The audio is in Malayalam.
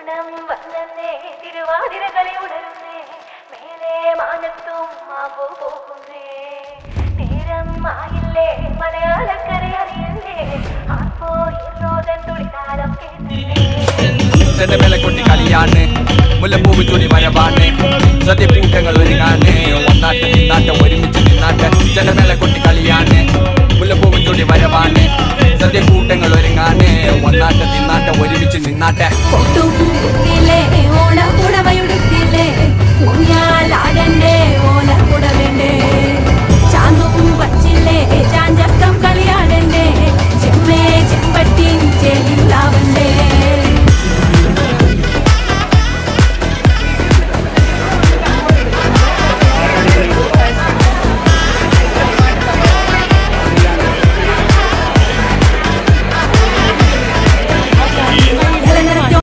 ഓണം വന്നേ തിരുവാതിരകളി ഉണരുന്നേ മേലെ മാനത്തും മാമ്പോ പോകുന്നേ നേരം ആയില്ലേ മലയാളക്കര അറിയല്ലേ ആപ്പോ ഇറോദൻ തുളിതാളം കേട്ടേ മേലെ കൊട്ടി കളിയാണ് മുല്ലപ്പൂവ് ചൂടി വരവാണ് സദ്യക്കൂട്ടങ്ങൾ ഒരുങ്ങാണ് ഒന്നാട്ട് നിന്നാട്ട് ഒരുമിച്ച് നിന്നാട്ട് ജനമേലെ കൊട്ടി കളിയാണ് മുല്ലപ്പൂവ് ചൂടി വരവാണ് സദ്യക്കൂട്ടങ്ങൾ ഒരുങ്ങാണ് ഒന്നാട്ട് നിന്നാട്ട് ഒരുമിച്ച് നിന്നാട്ടെ